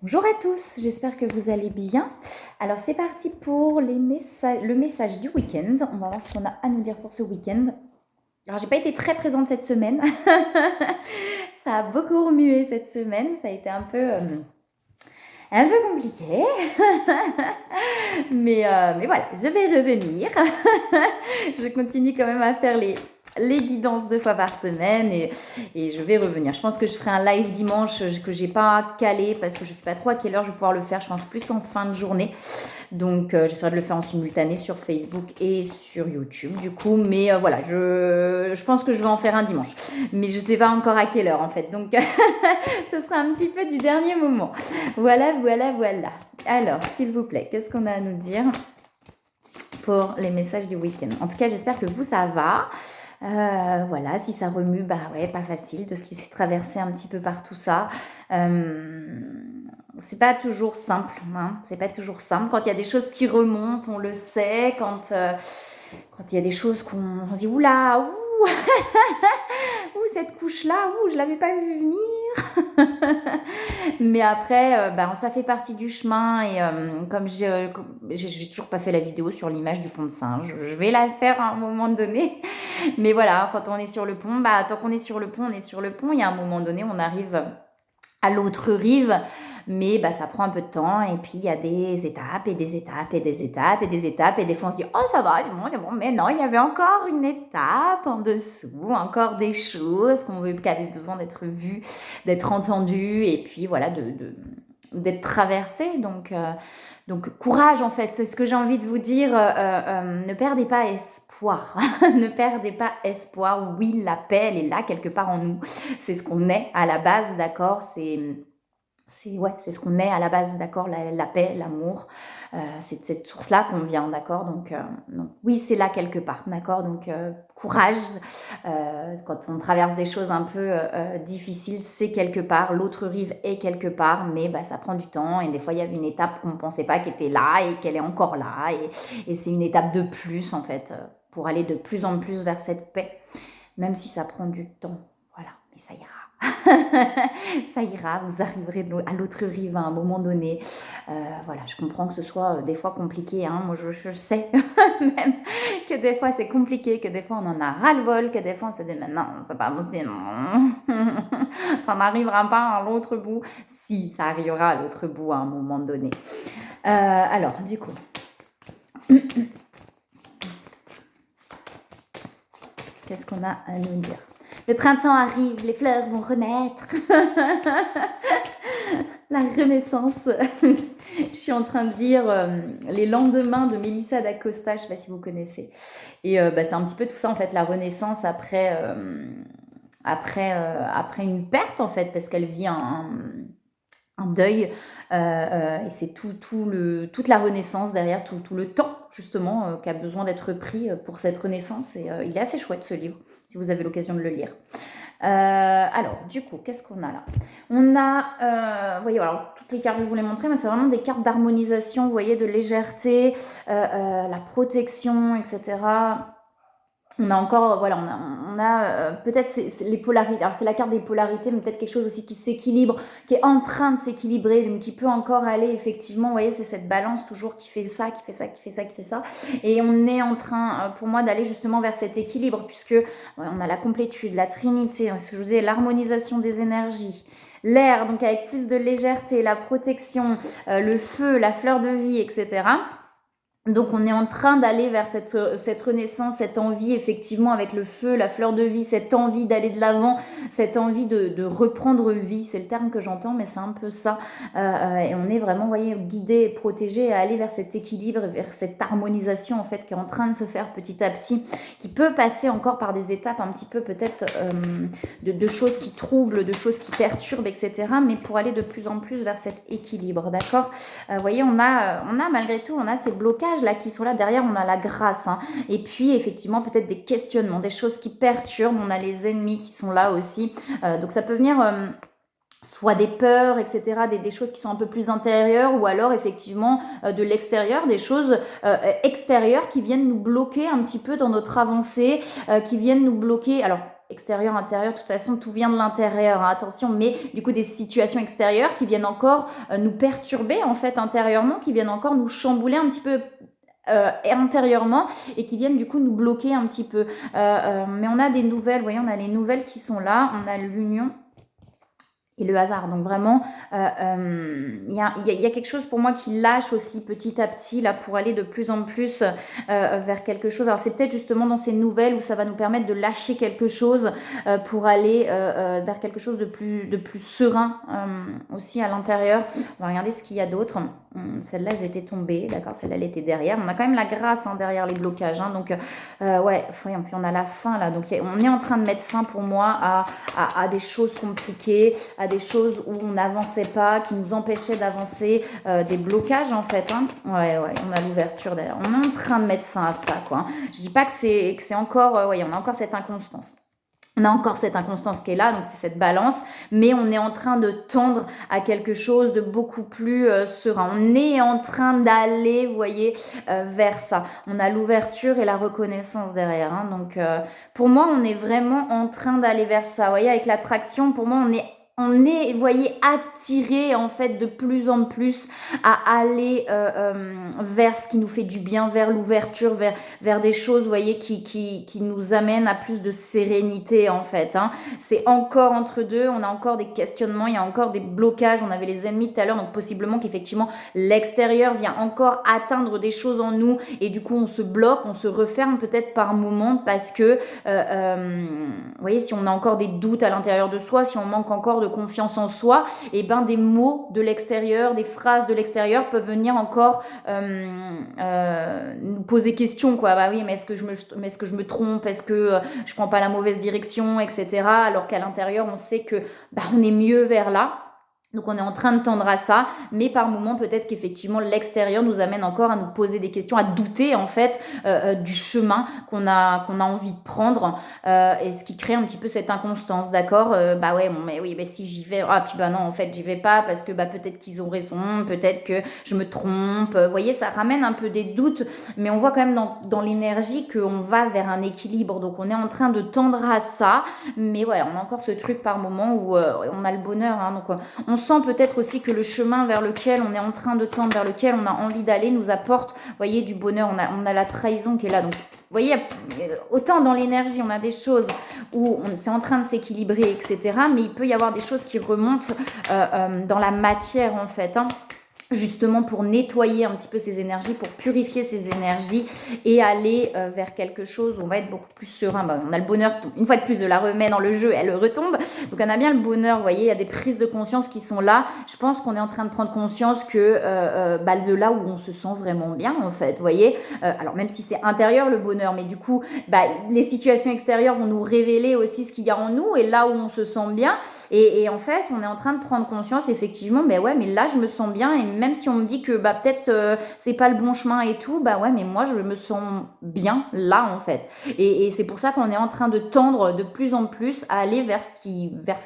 Bonjour à tous, j'espère que vous allez bien. Alors c'est parti pour le message du week-end. On va voir ce qu'on a à nous dire pour ce week-end. Alors j'ai pas été très présente cette semaine. Ça a beaucoup remué cette semaine. Ça a été un peu compliqué. mais voilà, je vais revenir. Je continue quand même à faire les guidances 2 fois par semaine et je vais revenir. Je pense que je ferai un live dimanche que j'ai pas calé parce que je sais pas trop à quelle heure je vais pouvoir le faire. Je pense plus en fin de journée. Donc j'essaierai de le faire en simultané sur Facebook et sur YouTube du coup. Mais voilà, je pense que je vais en faire un dimanche. Mais je sais pas encore à quelle heure en fait. Donc ce sera un petit peu du dernier moment. Voilà. Alors, s'il vous plaît, qu'est-ce qu'on a à nous dire pour les messages du week-end? En tout cas, j'espère que vous, ça va. Voilà, si ça remue, bah ouais, pas facile de se laisser traverser un petit peu par tout ça. C'est pas toujours simple, hein, c'est pas toujours simple. Quand il y a des choses qui remontent, on le sait. Quand il y a des choses qu'on se dit, oula, ouh, ouh, cette couche-là, ouh, je l'avais pas vu venir. Mais après, ça fait partie du chemin et comme j'ai toujours pas fait la vidéo sur l'image du pont de singe, je vais la faire à un moment donné. Mais voilà, quand on est sur le pont, tant qu'on est sur le pont, on est sur le pont. Il y a un moment donné, on arrive à l'autre rive, mais ça prend un peu de temps et puis il y a des étapes et des étapes et des étapes et des étapes et des fois on se dit oh ça va, c'est bon, mais non, il y avait encore une étape en dessous, encore des choses qui avaient besoin d'être vues, d'être entendues et puis voilà, d'être traversées. Donc courage en fait, c'est ce que j'ai envie de vous dire, ne perdez pas espoir, ne perdez pas espoir, oui la paix elle est là quelque part en nous, c'est ce qu'on est à la base, d'accord, c'est ce qu'on est à la base, d'accord, la paix, l'amour, c'est de cette source-là qu'on vient, d'accord, donc oui, c'est là quelque part, d'accord, donc courage, quand on traverse des choses un peu difficiles, c'est quelque part, l'autre rive est quelque part, mais ça prend du temps, et des fois, il y a une étape qu'on ne pensait pas qu'elle était là, et qu'elle est encore là, et c'est une étape de plus, en fait, pour aller de plus en plus vers cette paix, même si ça prend du temps, voilà, mais ça ira. Ça ira, vous arriverez à l'autre rive à un moment donné. Voilà, je comprends que ce soit des fois compliqué, hein. Moi je sais même que des fois c'est compliqué, que des fois on en a ras-le-bol, que des fois on se dit mais non, c'est pas possible, ça n'arrivera pas à l'autre bout. Si, ça arrivera à l'autre bout à un moment donné. Alors, du coup... Qu'est-ce qu'on a à nous dire? Le printemps arrive, les fleurs vont renaître. La renaissance. Je suis en train de lire Les lendemains de Melissa d'Acosta, je ne sais pas si vous connaissez. Et c'est un petit peu tout ça, en fait, la renaissance après une perte, en fait, parce qu'elle vit un deuil. Et c'est toute la renaissance derrière, tout le temps, justement, qui a besoin d'être pris pour cette renaissance. Et il est assez chouette, ce livre, si vous avez l'occasion de le lire. Alors, du coup, qu'est-ce qu'on a là? On a, vous voyez, alors toutes les cartes, je vais vous les montrer, mais c'est vraiment des cartes d'harmonisation, vous voyez, de légèreté, la protection, etc. On a encore, voilà, on a peut-être les polarités. Alors, c'est la carte des polarités, mais peut-être quelque chose aussi qui s'équilibre, qui est en train de s'équilibrer, donc qui peut encore aller, effectivement, vous voyez, c'est cette balance toujours qui fait ça, qui fait ça, qui fait ça, qui fait ça. Et on est en train, pour moi, d'aller justement vers cet équilibre, puisque on a la complétude, la trinité, ce que je vous disais, l'harmonisation des énergies. L'air, donc avec plus de légèreté, la protection, le feu, la fleur de vie, etc. Donc on est en train d'aller vers cette renaissance, cette envie effectivement avec le feu, la fleur de vie, cette envie d'aller de l'avant, cette envie de reprendre vie, c'est le terme que j'entends mais c'est un peu ça. Et on est vraiment, vous voyez, guidé et protégé à aller vers cet équilibre, vers cette harmonisation en fait qui est en train de se faire petit à petit, qui peut passer encore par des étapes un petit peu peut-être de choses qui troublent, de choses qui perturbent, etc. Mais pour aller de plus en plus vers cet équilibre, d'accord. Vous voyez, on a malgré tout, on a ces blocages là qui sont là derrière, on a la grâce, hein. Et puis effectivement peut-être des questionnements, des choses qui perturbent, on a les ennemis qui sont là aussi, donc ça peut venir soit des peurs, etc., des choses qui sont un peu plus intérieures, ou alors effectivement de l'extérieur, des choses extérieures qui viennent nous bloquer un petit peu dans notre avancée, qui viennent nous bloquer. Alors extérieur, intérieur, de toute façon, tout vient de l'intérieur, hein, attention, mais du coup, des situations extérieures qui viennent encore nous perturber, en fait, intérieurement, qui viennent encore nous chambouler un petit peu intérieurement et qui viennent du coup nous bloquer un petit peu. Mais on a des nouvelles, vous voyez, on a les nouvelles qui sont là, on a l'union et le hasard. Donc vraiment, il y a quelque chose pour moi qui lâche aussi petit à petit là pour aller de plus en plus vers quelque chose. Alors c'est peut-être justement dans ces nouvelles où ça va nous permettre de lâcher quelque chose pour aller vers quelque chose de plus serein aussi à l'intérieur. On va regarder ce qu'il y a d'autre. Celle-là, elles étaient tombées, d'accord, celle-là, elle était derrière. On a quand même la grâce derrière les blocages, donc ouais, puis on a la fin là. Donc on est en train de mettre fin pour moi à des choses compliquées, à des choses où on n'avançait pas, qui nous empêchaient d'avancer, des blocages en fait. Ouais, on a l'ouverture derrière. On est en train de mettre fin à ça, quoi. Je dis pas que c'est encore, ouais, on a encore cette inconstance. On a encore cette inconstance qui est là, donc c'est cette balance, mais on est en train de tendre à quelque chose de beaucoup plus serein. On est en train d'aller, vous voyez, vers ça. On a l'ouverture et la reconnaissance derrière. Donc, pour moi, on est vraiment en train d'aller vers ça. Vous voyez, avec l'attraction, pour moi, on est, vous voyez, attiré en fait de plus en plus à aller vers ce qui nous fait du bien, vers l'ouverture, vers des choses, vous voyez, qui nous amènent à plus de sérénité en fait. C'est encore entre deux, on a encore des questionnements, il y a encore des blocages, on avait les ennemis tout à l'heure, donc possiblement qu'effectivement l'extérieur vient encore atteindre des choses en nous et du coup on se bloque, on se referme peut-être par moment parce que, vous voyez, si on a encore des doutes à l'intérieur de soi, si on manque encore de confiance en soi, et ben des mots de l'extérieur, des phrases de l'extérieur peuvent venir encore nous poser question, quoi. Bah oui, mais est-ce que je me trompe, est-ce que je prends pas la mauvaise direction, etc. Alors qu'à l'intérieur, on sait que on est mieux vers là. Donc on est en train de tendre à ça, mais par moments peut-être qu'effectivement l'extérieur nous amène encore à nous poser des questions, à douter en fait du chemin qu'on a envie de prendre, et ce qui crée un petit peu cette inconstance, d'accord. Ouais, bon, mais oui, mais si j'y vais, puis non, en fait j'y vais pas parce que peut-être qu'ils ont raison, peut-être que je me trompe. Vous voyez, ça ramène un peu des doutes, mais on voit quand même dans l'énergie qu'on va vers un équilibre, donc on est en train de tendre à ça, mais ouais, on a encore ce truc par moment où on a le bonheur, donc on sent peut-être aussi que le chemin vers lequel on est en train de tendre, vers lequel on a envie d'aller, nous apporte, vous voyez, du bonheur. On a la trahison qui est là. Donc, vous voyez, autant dans l'énergie, on a des choses où c'est en train de s'équilibrer, etc. Mais il peut y avoir des choses qui remontent dans la matière, en fait. Justement pour nettoyer un petit peu ces énergies, pour purifier ces énergies et aller vers quelque chose où on va être beaucoup plus serein. On a le bonheur qui tombe une fois de plus, je la remets dans le jeu, elle retombe. Donc on a bien le bonheur, vous voyez, il y a des prises de conscience qui sont là. Je pense qu'on est en train de prendre conscience que de là où on se sent vraiment bien en fait, vous voyez. Alors même si c'est intérieur le bonheur, mais du coup, les situations extérieures vont nous révéler aussi ce qu'il y a en nous et là où on se sent bien. Et en fait, on est en train de prendre conscience effectivement, mais là je me sens bien et même si on me dit que peut-être c'est pas le bon chemin et tout, mais moi je me sens bien là en fait. Et c'est pour ça qu'on est en train de tendre de plus en plus à aller vers ce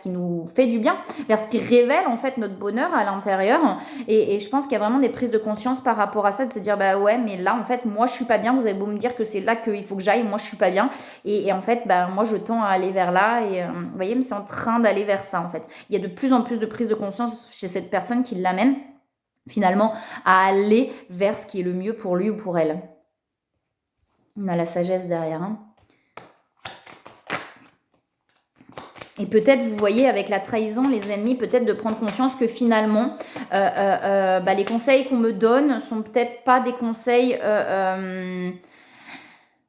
qui nous fait du bien, vers ce qui révèle en fait notre bonheur à l'intérieur. Et je pense qu'il y a vraiment des prises de conscience par rapport à ça, de se dire ouais, mais là en fait moi je suis pas bien, vous avez beau me dire que c'est là qu'il faut que j'aille, moi je suis pas bien. Et en fait moi je tends à aller vers là et vous voyez, mais c'est en train d'aller vers ça en fait. Il y a de plus en plus de prises de conscience chez cette personne qui l'amène finalement à aller vers ce qui est le mieux pour lui ou pour elle. On a la sagesse derrière. Et peut-être, vous voyez, avec la trahison, les ennemis, peut-être de prendre conscience que finalement, les conseils qu'on me donne sont peut-être pas des conseils...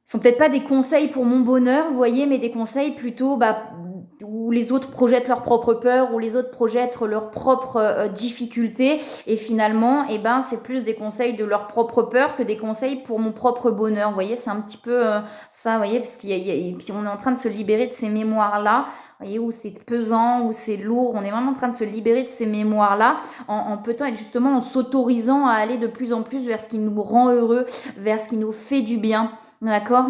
sont peut-être pas des conseils pour mon bonheur, vous voyez, mais des conseils plutôt où les autres projettent leur propre peur, où les autres projettent leurs propres difficultés, et finalement, c'est plus des conseils de leur propre peur que des conseils pour mon propre bonheur. Vous voyez, c'est un petit peu ça, vous voyez, parce qu'on est en train de se libérer de ces mémoires-là, vous voyez, où c'est pesant, où c'est lourd, on est vraiment en train de se libérer de ces mémoires-là, en peut-être justement en s'autorisant à aller de plus en plus vers ce qui nous rend heureux, vers ce qui nous fait du bien, d'accord ?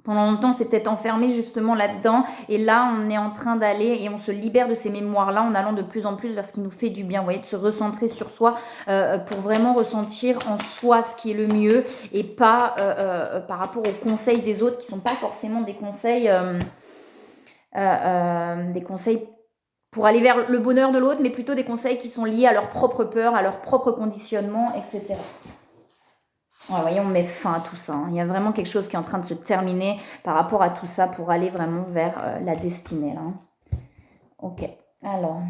Pendant longtemps, c'est peut-être enfermé justement là-dedans. Et là, on est en train d'aller et on se libère de ces mémoires-là en allant de plus en plus vers ce qui nous fait du bien. Vous voyez, de se recentrer sur soi pour vraiment ressentir en soi ce qui est le mieux et pas par rapport aux conseils des autres qui ne sont pas forcément des conseils... des conseils pour aller vers le bonheur de l'autre, mais plutôt des conseils qui sont liés à leur propre peur, à leur propre conditionnement, etc. Ouais, voyez, on met fin à tout ça, hein. Il y a vraiment quelque chose qui est en train de se terminer par rapport à tout ça pour aller vraiment vers la destinée, là, hein. Ok, alors...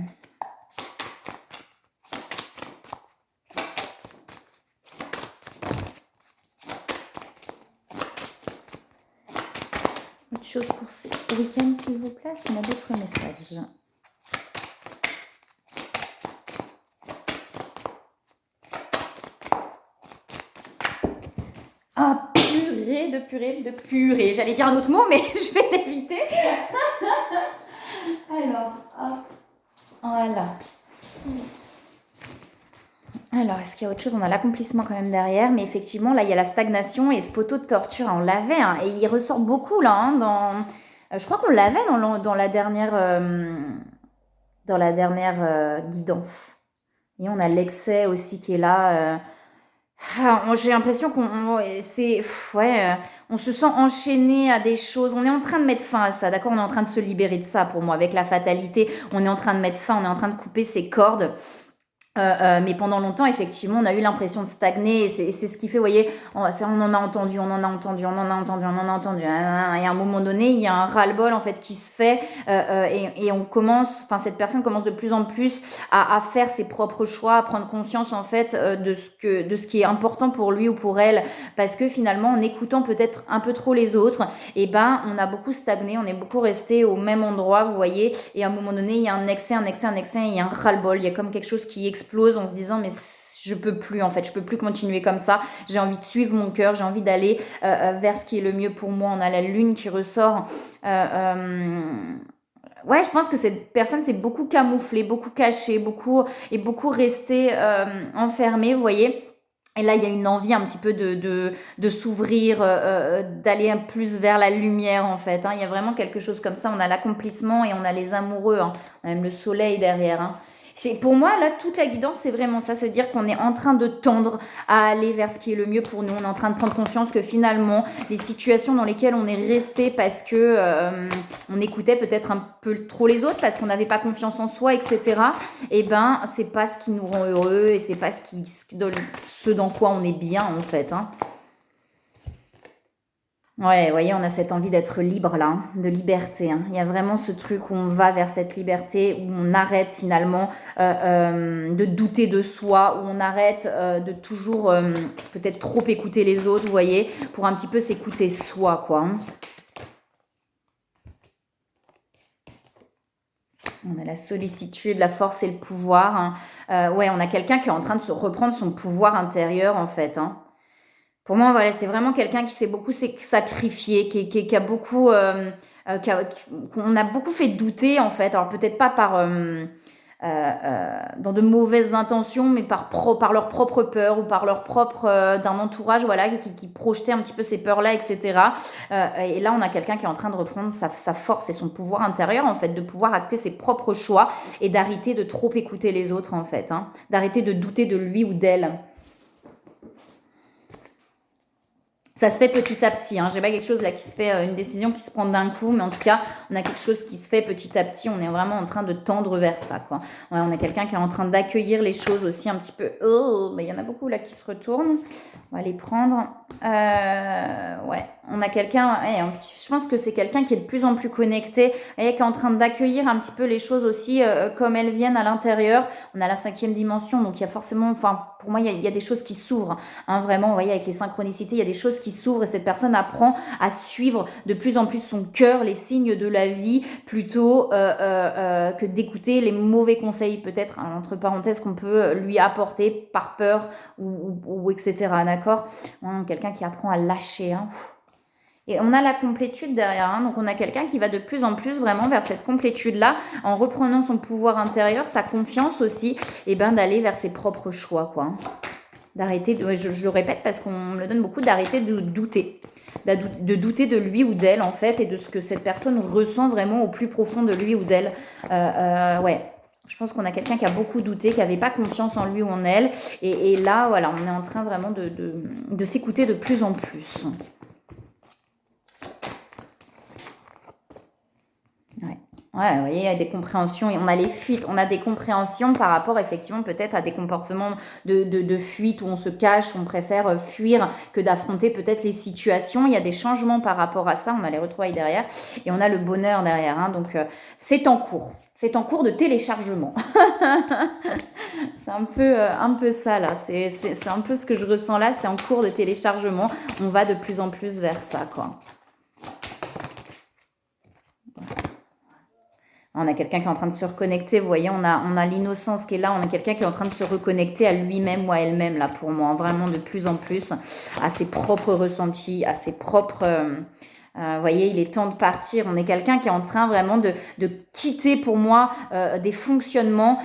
Autre chose pour ce week-end, s'il vous plaît, est-ce qu'on a d'autres messages? Ah, purée de purée de purée. J'allais dire un autre mot, mais je vais l'éviter. Alors, hop, voilà. Alors, est-ce qu'il y a autre chose? On a l'accomplissement quand même derrière, mais effectivement, là, il y a la stagnation et ce poteau de torture, hein, on l'avait, hein, et il ressort beaucoup, là, hein, je crois qu'on l'avait dans la dernière guidance. Et on a l'excès aussi qui est là. J'ai l'impression on se sent enchaîné à des choses. On est en train de mettre fin à ça, d'accord? On est en train de se libérer de ça, pour moi, avec la fatalité. On est en train de mettre fin, on est en train de couper ses cordes. Mais pendant longtemps, effectivement, on a eu l'impression de stagner. Et c'est ce qui fait, vous voyez, on en a entendu, on en a entendu, on en a entendu, on en a entendu. Et à un moment donné, il y a un ras-le-bol en fait qui se fait, et on commence, enfin cette personne commence de plus en plus à faire ses propres choix, à prendre conscience en fait de ce qui est important pour lui ou pour elle, parce que finalement, en écoutant peut-être un peu trop les autres, et ben on a beaucoup stagné, on est beaucoup resté au même endroit, vous voyez. Et à un moment donné, il y a un excès, et il y a un ras-le-bol, il y a comme quelque chose qui explose en se disant mais je peux plus en fait, je peux plus continuer comme ça, j'ai envie de suivre mon cœur, j'ai envie d'aller vers ce qui est le mieux pour moi. On a la lune qui ressort. Ouais, je pense que cette personne s'est beaucoup camouflée, beaucoup cachée, beaucoup restée enfermée, vous voyez. Et là, il y a une envie un petit peu de s'ouvrir, d'aller plus vers la lumière, en fait, hein. Il y a vraiment quelque chose comme ça. On a l'accomplissement et on a les amoureux, hein. On a même le soleil derrière, hein. Pour moi, là, toute la guidance, c'est vraiment ça. C'est dire qu'on est en train de tendre à aller vers ce qui est le mieux pour nous. On est en train de prendre conscience que finalement, les situations dans lesquelles on est resté parce que on écoutait peut-être un peu trop les autres, parce qu'on n'avait pas confiance en soi, etc. Et ben, c'est pas ce qui nous rend heureux et c'est pas ce dans quoi on est bien, en fait, hein. Ouais, vous voyez, on a cette envie d'être libre là, hein, de liberté, hein. Il y a vraiment ce truc où on va vers cette liberté, où on arrête finalement de douter de soi, où on arrête de toujours peut-être trop écouter les autres, vous voyez, pour un petit peu s'écouter soi, quoi, hein. On a la sollicitude, la force et le pouvoir, hein. Ouais, on a quelqu'un qui est en train de se reprendre son pouvoir intérieur, en fait, hein. Pour moi, voilà, c'est vraiment quelqu'un qui s'est beaucoup sacrifié, qui a beaucoup, qu'on a beaucoup fait douter, en fait. Alors peut-être pas dans de mauvaises intentions, mais par leur propre peur ou par leur propre d'un entourage, voilà, qui projetait un petit peu ces peurs-là, etc. Et là, on a quelqu'un qui est en train de reprendre sa force et son pouvoir intérieur, en fait, de pouvoir acter ses propres choix et d'arrêter de trop écouter les autres, en fait, hein, d'arrêter de douter de lui ou d'elle. Ça se fait petit à petit, hein. J'ai pas quelque chose là qui se fait, une décision qui se prend d'un coup, mais en tout cas, on a quelque chose qui se fait petit à petit. On est vraiment en train de tendre vers ça, quoi. Ouais, on a quelqu'un qui est en train d'accueillir les choses aussi un petit peu. Oh, mais il y en a beaucoup là qui se retournent. On va les prendre. Ouais, on a quelqu'un. Je pense que c'est quelqu'un qui est de plus en plus connecté et qui est en train d'accueillir un petit peu les choses aussi comme elles viennent à l'intérieur. On a la 5e dimension, donc il y a forcément. Enfin, pour moi, il y a des choses qui s'ouvre, hein, vraiment, vous voyez, avec les synchronicités, il y a des choses qui s'ouvrent et cette personne apprend à suivre de plus en plus son cœur, les signes de la vie, plutôt que d'écouter les mauvais conseils, peut-être, hein, entre parenthèses, qu'on peut lui apporter par peur ou etc. D'accord, hein, quelqu'un qui apprend à lâcher, hein. Et on a la complétude derrière, hein, donc on a quelqu'un qui va de plus en plus vraiment vers cette complétude-là, en reprenant son pouvoir intérieur, sa confiance aussi, et ben d'aller vers ses propres choix, quoi. D'arrêter, je le répète parce qu'on me le donne beaucoup, d'arrêter de douter. De douter de lui ou d'elle, en fait, et de ce que cette personne ressent vraiment au plus profond de lui ou d'elle. Ouais. Je pense qu'on a quelqu'un qui a beaucoup douté, qui n'avait pas confiance en lui ou en elle. Et là, voilà, on est en train vraiment de s'écouter de plus en plus. Ouais. Ouais, vous voyez, il y a des compréhensions et on a les fuites, on a des compréhensions par rapport effectivement peut-être à des comportements de fuite où on se cache, on préfère fuir que d'affronter peut-être les situations. Il y a des changements par rapport à ça, on a les retrouvailles derrière et on a le bonheur derrière. Hein, donc c'est en cours. C'est en cours de téléchargement. C'est un peu ça là, c'est un peu ce que je ressens là, c'est en cours de téléchargement. On va de plus en plus vers ça, quoi. On a quelqu'un qui est en train de se reconnecter, vous voyez, on a l'innocence qui est là, on a quelqu'un qui est en train de se reconnecter à lui-même ou à elle-même, là, pour moi, vraiment de plus en plus, à ses propres ressentis, à ses propres... vous voyez, il est temps de partir. On est quelqu'un qui est en train vraiment de quitter pour moi des fonctionnements.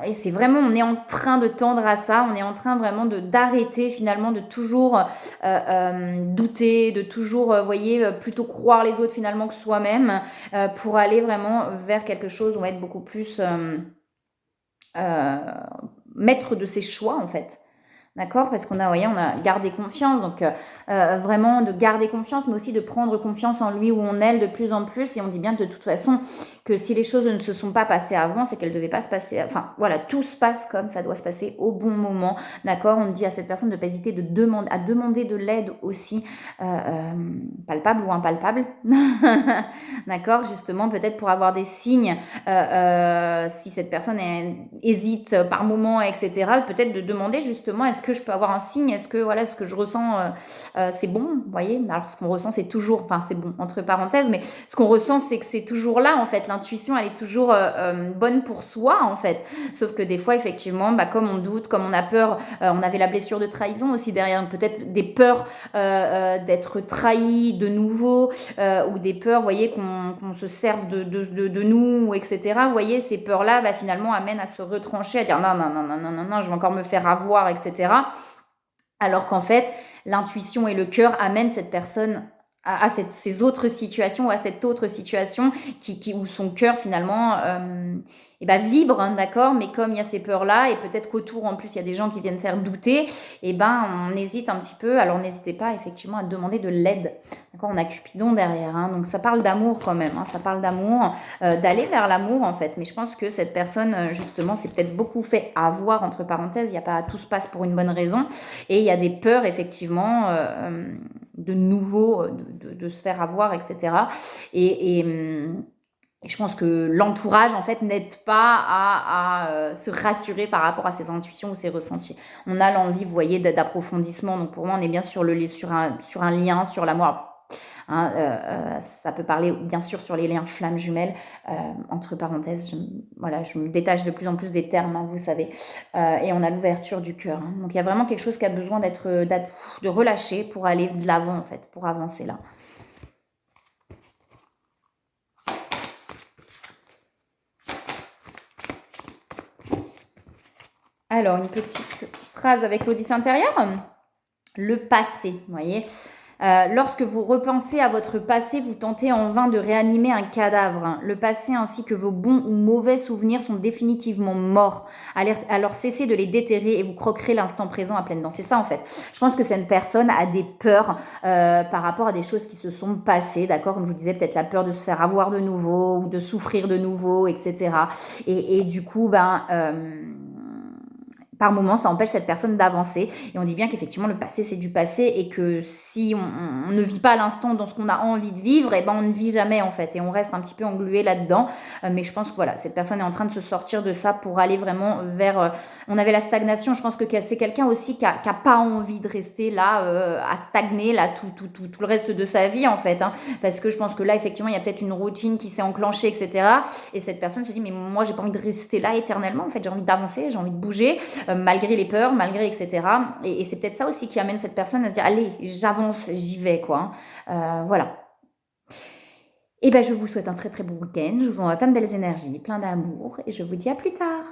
Et c'est vraiment, on est en train de tendre à ça. On est en train vraiment d'arrêter finalement de toujours douter, de toujours, vous voyez, plutôt croire les autres finalement que soi-même pour aller vraiment vers quelque chose où on va être beaucoup plus maître de ses choix en fait. D'accord? Parce qu'on a, voyez, on a gardé confiance, donc vraiment de garder confiance, mais aussi de prendre confiance en lui ou en elle de plus en plus. Et on dit bien de toute façon que si les choses ne se sont pas passées avant, c'est qu'elles ne devaient pas se passer. Enfin, voilà, tout se passe comme ça doit se passer au bon moment. D'accord? On dit à cette personne de ne pas hésiter à demander de l'aide aussi, palpable ou impalpable. D'accord? Justement, peut-être pour avoir des signes, si cette personne hésite par moment, etc., peut-être de demander justement est-ce que je peux avoir un signe, est-ce que voilà, ce que je ressens c'est bon, vous voyez. Alors ce qu'on ressent c'est toujours, enfin c'est bon entre parenthèses, mais ce qu'on ressent c'est que c'est toujours là en fait, l'intuition elle est toujours bonne pour soi en fait, sauf que des fois effectivement comme on doute, comme on a peur, on avait la blessure de trahison aussi derrière, peut-être des peurs d'être trahi de nouveau ou des peurs, vous voyez, qu'on se serve de nous, etc. Vous voyez, ces peurs-là finalement amènent à se retrancher, à dire non, je vais encore me faire avoir, etc. Alors qu'en fait, l'intuition et le cœur amènent cette personne à ces autres situations ou à cette autre situation où son cœur finalement vibre, hein, d'accord, mais comme il y a ces peurs-là et peut-être qu'autour en plus il y a des gens qui viennent faire douter, on hésite un petit peu. Alors n'hésitez pas effectivement à demander de l'aide, d'accord, on a Cupidon derrière, hein, donc ça parle d'amour quand même, hein, ça parle d'amour, d'aller vers l'amour en fait, mais je pense que cette personne justement s'est peut-être beaucoup fait avoir, entre parenthèses, il y a pas, tout se passe pour une bonne raison et il y a des peurs effectivement de nouveau, de se faire avoir, etc. Et je pense que l'entourage, en fait, n'aide pas à se rassurer par rapport à ses intuitions ou ses ressentis. On a l'envie, vous voyez, d'approfondissement. Donc, pour moi, on est bien sur un lien, sur l'amour. Hein, ça peut parler, bien sûr, sur les liens flammes jumelles. Entre parenthèses, je me détache de plus en plus des termes, hein, vous savez. Et on a l'ouverture du cœur. Hein. Donc, il y a vraiment quelque chose qui a besoin de relâcher pour aller de l'avant, en fait, pour avancer là. Alors, une petite phrase avec l'Odyssée intérieure. Le passé, vous voyez. Lorsque vous repensez à votre passé, vous tentez en vain de réanimer un cadavre. Le passé ainsi que vos bons ou mauvais souvenirs sont définitivement morts. Alors cessez de les déterrer et vous croquerez l'instant présent à pleines dents. C'est ça en fait. Je pense que cette personne a des peurs par rapport à des choses qui se sont passées, d'accord. Comme je vous disais, peut-être la peur de se faire avoir de nouveau ou de souffrir de nouveau, etc. Et du coup, par moment, ça empêche cette personne d'avancer. Et on dit bien qu'effectivement, le passé, c'est du passé et que si on ne vit pas à l'instant dans ce qu'on a envie de vivre, on ne vit jamais en fait. Et on reste un petit peu englué là-dedans. Mais je pense que voilà, cette personne est en train de se sortir de ça pour aller vraiment vers... on avait la stagnation. Je pense que c'est quelqu'un aussi qui a pas envie de rester là à stagner là tout le reste de sa vie en fait. Hein, parce que je pense que là, effectivement, il y a peut-être une routine qui s'est enclenchée, etc. Et cette personne se dit, mais moi, j'ai pas envie de rester là éternellement. En fait, j'ai envie d'avancer, j'ai envie de bouger. Malgré les peurs, malgré etc. Et c'est peut-être ça aussi qui amène cette personne à se dire allez, j'avance, j'y vais quoi. Voilà. Et je vous souhaite un très très bon week-end. Je vous envoie plein de belles énergies, plein d'amour et je vous dis à plus tard.